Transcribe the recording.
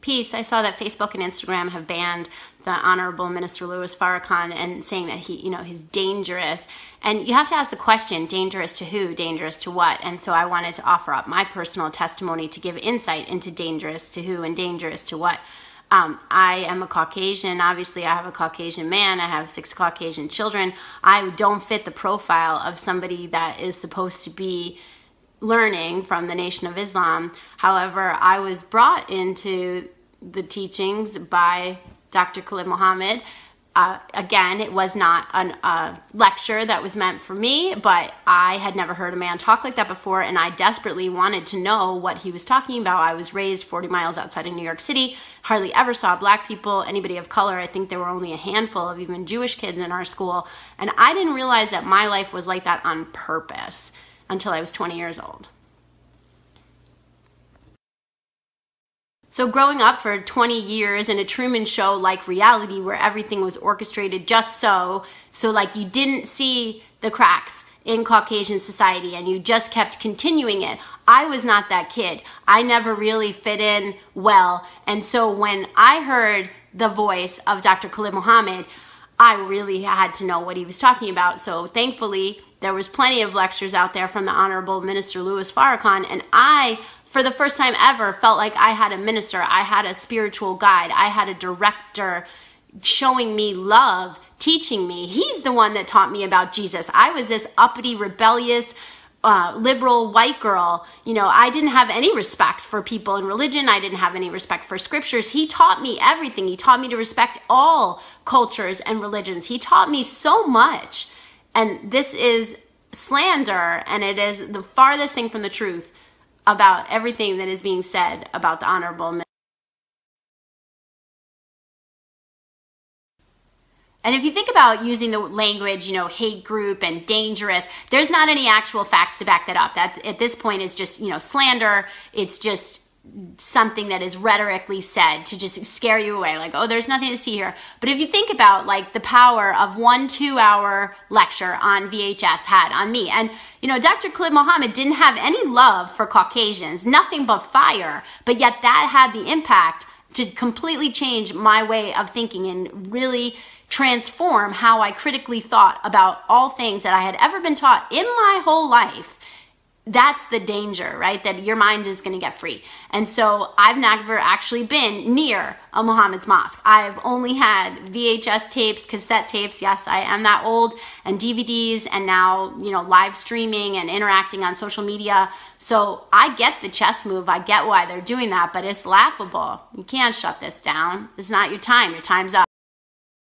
peace, I saw that Facebook and Instagram have banned the Honorable Minister LOUIS FARRAKHAN and saying that he's dangerous. And you have to ask the question, dangerous to who, dangerous to what? And so I wanted to offer up my personal testimony to give insight into dangerous to who and dangerous to what. I am a Caucasian. Obviously, I have a Caucasian man. I have 6 Caucasian children. I don't fit the profile of somebody that is supposed to be learning from the Nation of Islam. However, I was brought into the teachings by Dr. Khalid Muhammad. Again, it was not a lecture that was meant for me, but I had never heard a man talk like that before, and I desperately wanted to know what he was talking about. I was raised 40 miles outside of New York City, hardly ever saw black people, anybody of color. I think there were only a handful of even Jewish kids in our school, and I didn't realize that my life was like that on purpose until I was 20 years old. So growing up for 20 years in a Truman Show-like reality where everything was orchestrated just so like you didn't see the cracks in Caucasian society and you just kept continuing it. I was not that kid. I never really fit in well. And so when I heard the voice of Dr. Khalid Muhammad, I really had to know what he was talking about. So thankfully, there was plenty of lectures out there from the Honorable Minister LOUIS FARRAKHAN, and I, for the first time ever, felt like I had a minister, I had a spiritual guide, I had a director showing me love, teaching me. He's the one that taught me about Jesus. I was this uppity, rebellious, liberal white girl. I didn't have any respect for people in religion. I didn't have any respect for scriptures. He taught me everything. He taught me to respect all cultures and religions. He taught me so much. And this is slander, and it is the farthest thing from the truth about everything that is being said about the Honorable Minister. And if you think about using the language, hate group and dangerous, there's not any actual facts to back that up. That at this point is just, slander. It's just something that is rhetorically said to just scare you away, like, oh, there's nothing to see here. But if you think about like the power of 1 2-hour lecture on VHS had on me, and Dr. Khalid Muhammad didn't have any love for Caucasians, nothing but fire, but yet that had the impact to completely change my way of thinking and really transform how I critically thought about all things that I had ever been taught in my whole life. That's the danger, right? That your mind is going to get free. And so I've never actually been near a Muhammad's mosque. I've only had VHS tapes, cassette tapes. Yes, I am that old, and DVDs, and now, live streaming and interacting on social media. So I get the chess move. I get why they're doing that, but it's laughable. You can't shut this down. It's not your time. Your time's up.